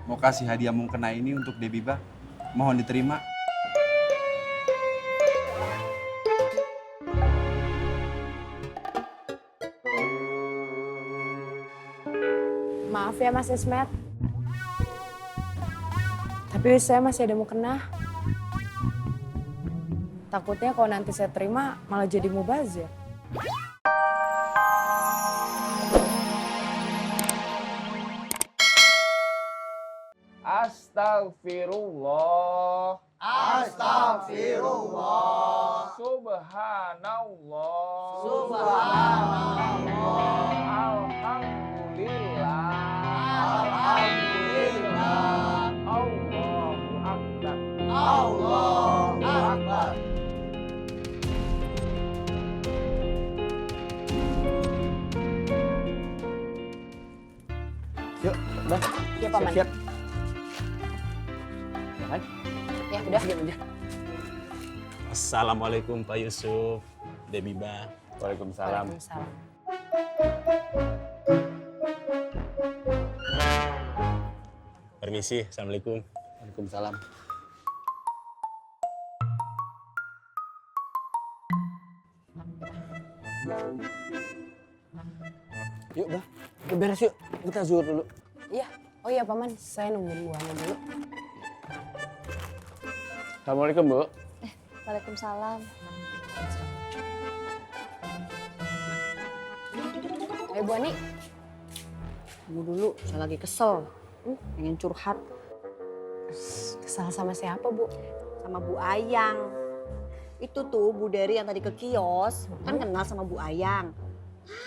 mau kasih hadiah mukena ini untuk Debiba. Mohon diterima. Maaf ya Mas Ismet. Tapi saya masih ada mukena. Takutnya kalau nanti saya terima malah jadi mubazir. Astagfirullah. Astagfirullah. Subhanallah. Subhanallah. Alhamdulillah. Alhamdulillah. Allahu Akbar. Allahu Akbar. Yuk, udah. Ya Paman. Siap. Ya udah. Assalamualaikum Pak Yusuf, Debiba. Waalaikumsalam. Waalaikumsalam. Permisi, Assalamualaikum. Waalaikumsalam. Yuk, Bah. Udah beres yuk. Kita zuhur dulu. Iya. Oh iya Paman, saya nungguin buahnya dulu. Assalamualaikum, Bu. Waalaikumsalam. Ayo Bu Ani. Tunggu dulu, saya lagi kesel. Pengen curhat Kesal sama siapa Bu? sama Bu Ayang. Itu tuh Bu Dery yang tadi ke kios, kan kenal sama Bu Ayang.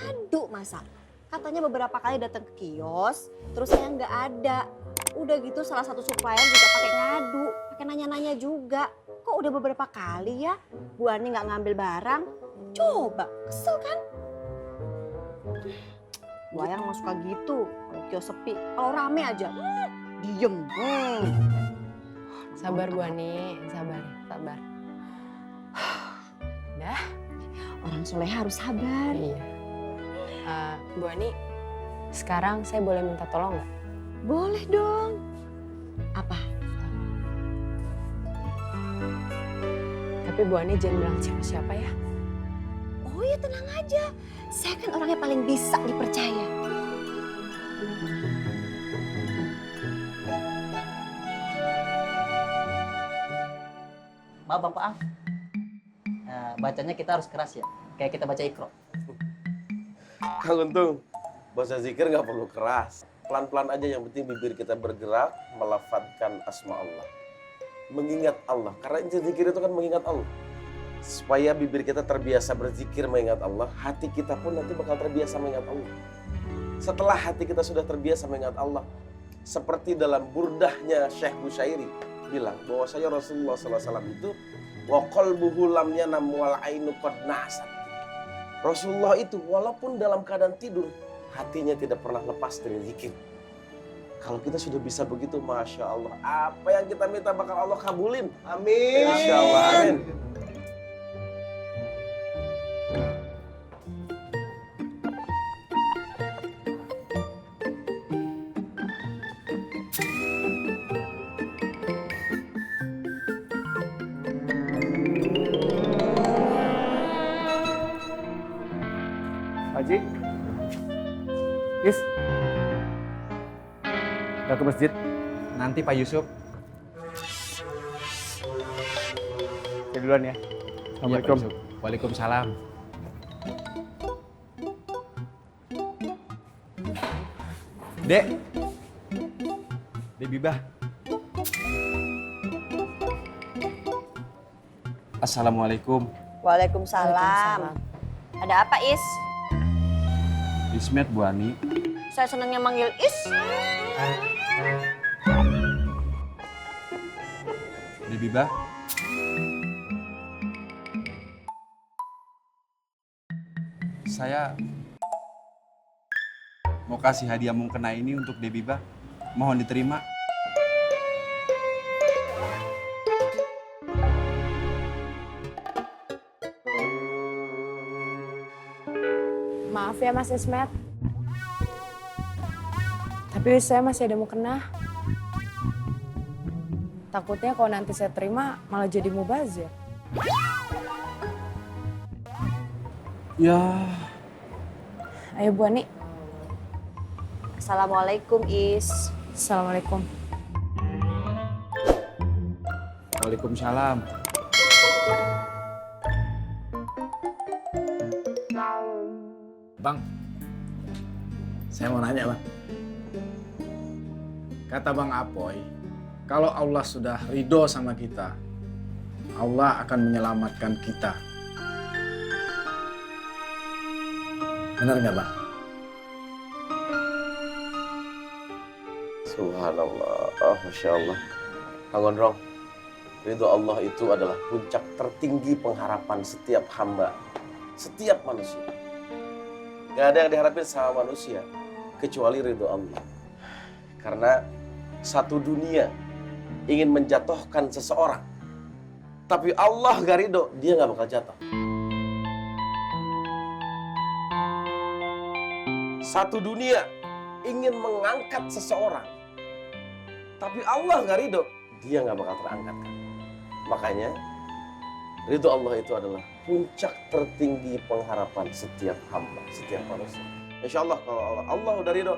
Aduh masa, katanya beberapa kali datang ke kios, terus saya nggak ada. Udah gitu salah satu supplier juga pakai ngadu, pakai nanya-nanya juga. Kok udah beberapa kali ya Bu Ani nggak ngambil barang? Coba, kesel kan? Bu Ayang emang suka gitu, kalau kios sepi. Kalau rame aja, diem. Sabar Bu Ani, sabar. Udah. Orang soleh harus sabar. Iya. Bu Ani, sekarang saya boleh minta tolong nggak? Boleh dong. Apa? Tapi Bu Ani jangan bilang siapa-siapa ya. Oh ya tenang aja. Saya kan orangnya paling bisa dipercaya. Maaf Bang Paang. Bacanya kita harus keras ya. Kayak kita baca Iqra. Kang Untung, bahasa zikir nggak perlu keras. Pelan-pelan aja, yang penting bibir kita bergerak melafadzkan asma Allah. Mengingat Allah, karena inti zikir itu kan mengingat Allah. Supaya bibir kita terbiasa berzikir mengingat Allah, hati kita pun nanti bakal terbiasa mengingat Allah. Setelah hati kita sudah terbiasa mengingat Allah, seperti dalam burdahnya Syekh Busyairi bilang bahwasanya Rasulullah SAW itu wa qalbuhu lam yanam wal ainu qad nasat. Rasulullah itu walaupun dalam keadaan tidur, hatinya tidak pernah lepas dari zikir. Kalau kita sudah bisa begitu, Masya Allah, apa yang kita minta bakal Allah kabulin. Amin. Insya Allah, amin. Haji. Is. Udah ke masjid. Nanti Pak Yusuf. Saya duluan ya. Iya, Pak Assalamualaikum. Yusuf. Waalaikumsalam. Dek. Debibah. Assalamualaikum. Waalaikumsalam. Ada apa Is? Ismet, Bu Ani. Saya senangnya manggil Is. Debibah. Saya mau kasih hadiah mukena ini untuk Debibah. Mohon diterima. Maaf ya Mas Ismet. Tapi saya masih ada mukena. Takutnya kalau nanti saya terima malah jadi mubazir. Ya, Ayo Bu Ani. Assalamualaikum Is. Assalamualaikum. waalaikumsalam. Bang, saya mau nanya bang. Kata Bang Apoy, kalau Allah sudah ridho sama kita, Allah akan menyelamatkan kita. Benar nggak bang? Subhanallah, Masya Allah. Kang Gondrong, ridho Allah itu adalah puncak tertinggi pengharapan setiap hamba, setiap manusia. Gak ada yang diharapin sama manusia kecuali ridho Allah. Karena satu dunia ingin menjatuhkan seseorang, tapi Allah gak ridho, dia gak bakal jatuh. Satu dunia ingin mengangkat seseorang, tapi Allah gak ridho, dia gak bakal terangkat. Makanya ridho Allah itu adalah puncak tertinggi pengharapan setiap hamba, setiap manusia. Insya Allah kalau Allah udah ridho,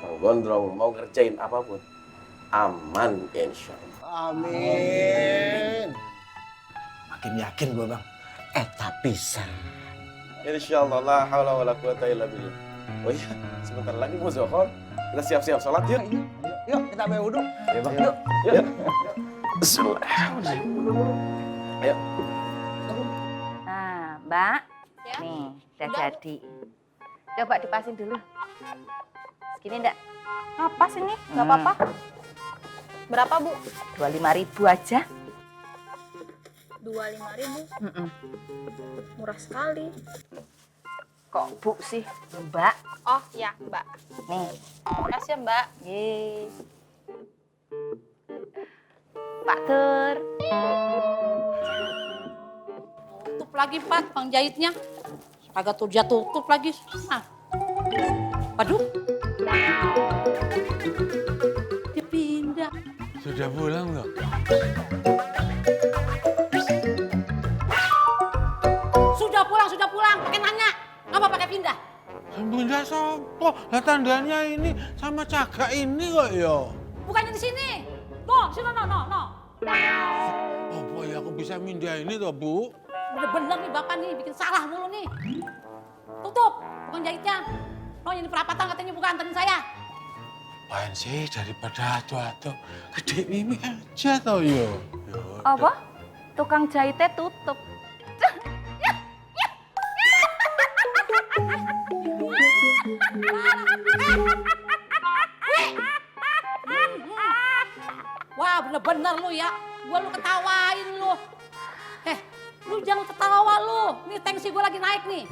Kang Gondrong mau ngerjain apapun, aman insya Allah. Amin. Makin yakin gue bang. Tapi bisa. Insya Allah, la hawla wa la quwata illa billah. Oh iya, sebentar lagi mau zuhur. Kita siap-siap sholat yuk. Yuk kita ambil wudhu. Ya bang, yuk. Yuk. Bismillahirrahmanirrahim. Ayo. Nah, Mbak, nih udah jadi. Coba dipasin dulu. Segini enggak? Apa sih ini? Gak apa-apa. Berapa Bu? 25.000 aja. 25.000. Murah sekali. Kok Bu sih, Mbak? Oh ya Mbak. Nih, Makasih ya Mbak. ye. Pak Tur. Tutup lagi Pak, pengjahitnya. Kagak tuh dia tutup lagi. Nah. Waduh. Dipindah. Sudah pulang loh. Sudah pulang. Pakai nanya. Ngapa pakai pindah? Pindah sopo? Lah tandanya ini sama cagak ini kok yo. Bukannya di sini. Tuh, sini no. Apa ya aku bisa mindah ini toh, Bu? Bener-bener nih Bapak nih, bikin salah mulu nih. Tutup, bukan jahitnya. No, ini perapatan katanya bukan anterin saya. Apaan sih daripada atu-atu, gede mimi aja toh yo. Apa? Tukang jahitnya tutup. Wah, bener-bener lu ya. Gua lu ketawain lu. Lu jangan ketawa lu. Nih tensi gua lagi naik nih.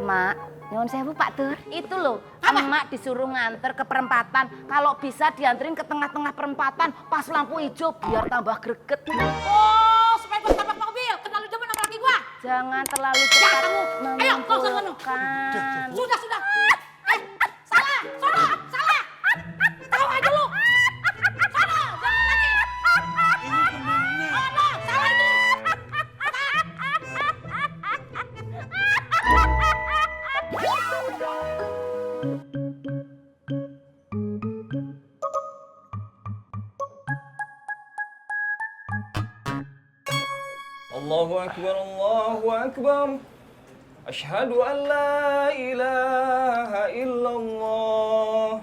Mak, nyuwun sewu Pak Tur. Itu loh, Apa? emak disuruh nganter ke perempatan. Kalau bisa dianterin ke tengah-tengah perempatan pas lampu hijau biar tambah greget. Oh, supaya gua tabrak mobil. Terlalu demen sama laki gua. Jangan terlalu Jangan cepat kamu. Ayo, kau sana, no. menyimpulkan. Sudah. Salah. Tahu aja lu. Sana, jangan lagi. Ini kemana? Oh, no, salah itu. Allahu Akbar, Allahu Akbar. Asyhadu an la ilaha illallah.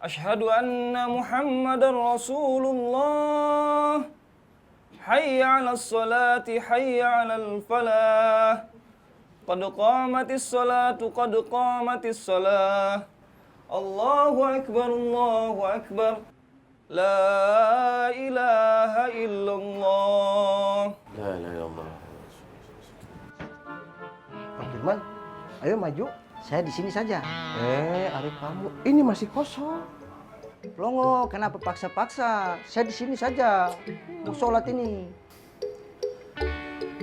Asyhadu anna Muhammadar Rasulullah. Hayya 'alas salati, hayya 'alal falah. Qad qamatis salatu, qad qamatis salah. Allahu Akbar, Allahu Akbar. La ilaha illallah. La ilaha illallah. Bang Firman, ayo maju. Saya di sini saja. Arif kamu, ini masih kosong. Longo, kenapa paksa-paksa? Saya di sini saja. Mau sholat ini.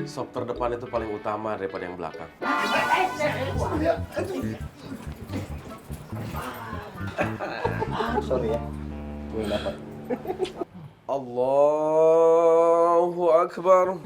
Sop terdepan itu paling utama daripada yang belakang. Sorry ya. Gue dapat. Allahu Akbar.